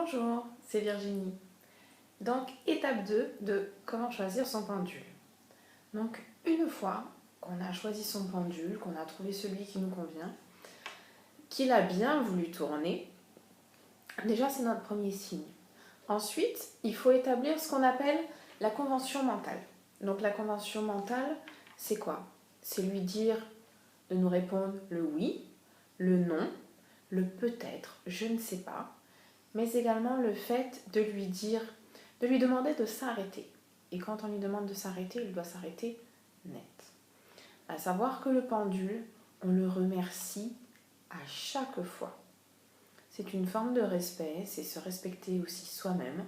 Bonjour, c'est Virginie. Donc, étape 2 de comment choisir son pendule. Donc, une fois qu'on a choisi son pendule, qu'on a trouvé celui qui nous convient, qu'il a bien voulu tourner, déjà c'est notre premier signe. Ensuite, il faut établir ce qu'on appelle la convention mentale. Donc, la convention mentale, c'est quoi? C'est lui dire de nous répondre le oui, le non, le peut-être, je ne sais pas, mais également le fait de lui dire, de lui demander de s'arrêter. Et quand on lui demande de s'arrêter, il doit s'arrêter net. À savoir que le pendule, on le remercie à chaque fois. C'est une forme de respect, c'est se respecter aussi soi-même,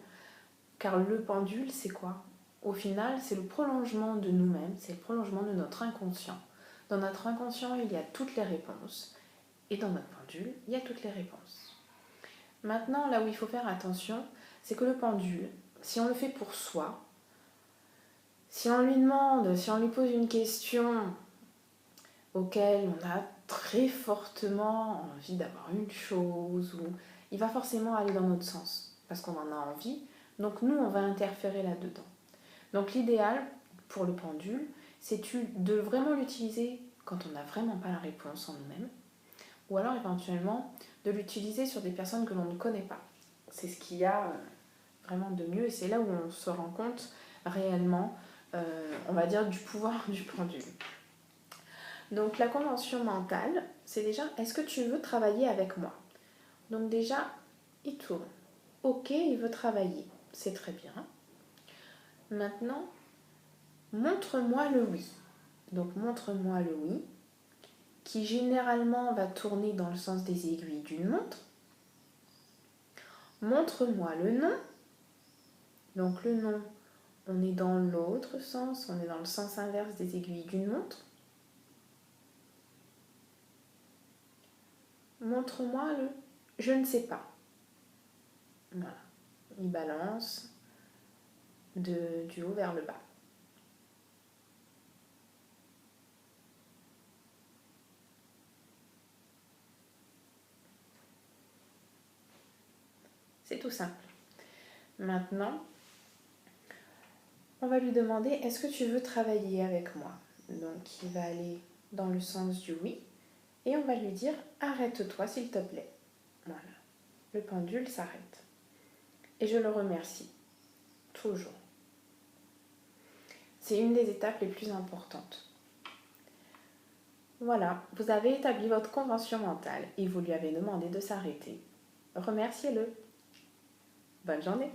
car le pendule, c'est quoi? Au final, c'est le prolongement de nous-mêmes, c'est le prolongement de notre inconscient. Dans notre inconscient, il y a toutes les réponses, et dans notre pendule, il y a toutes les réponses. Maintenant, là où il faut faire attention, c'est que le pendule, si on le fait pour soi, si on lui demande, si on lui pose une question auquel on a très fortement envie d'avoir une chose, ou il va forcément aller dans notre sens, parce qu'on en a envie, donc nous, on va interférer là-dedans. Donc l'idéal pour le pendule, c'est de vraiment l'utiliser quand on n'a vraiment pas la réponse en nous-mêmes, ou alors éventuellement de l'utiliser sur des personnes que l'on ne connaît pas. C'est ce qu'il y a vraiment de mieux et c'est là où on se rend compte réellement, on va dire, du pouvoir du pendule. Donc la convention mentale, c'est déjà, est-ce que tu veux travailler avec moi? Donc déjà, il tourne. Ok, il veut travailler, c'est très bien. Maintenant, montre-moi le oui. Donc montre-moi le oui, qui généralement va tourner dans le sens des aiguilles d'une montre. Montre-moi le non. Donc le non, on est dans l'autre sens, on est dans le sens inverse des aiguilles d'une montre. Montre-moi le je ne sais pas. Voilà, il balance du haut vers le bas. C'est tout simple. Maintenant, on va lui demander est-ce que tu veux travailler avec moi? Donc il va aller dans le sens du oui et on va lui dire arrête-toi s'il te plaît. Voilà, le pendule s'arrête. Et je le remercie, toujours. C'est une des étapes les plus importantes. Voilà, vous avez établi votre convention mentale et vous lui avez demandé de s'arrêter. Remerciez-le. Bonne journée.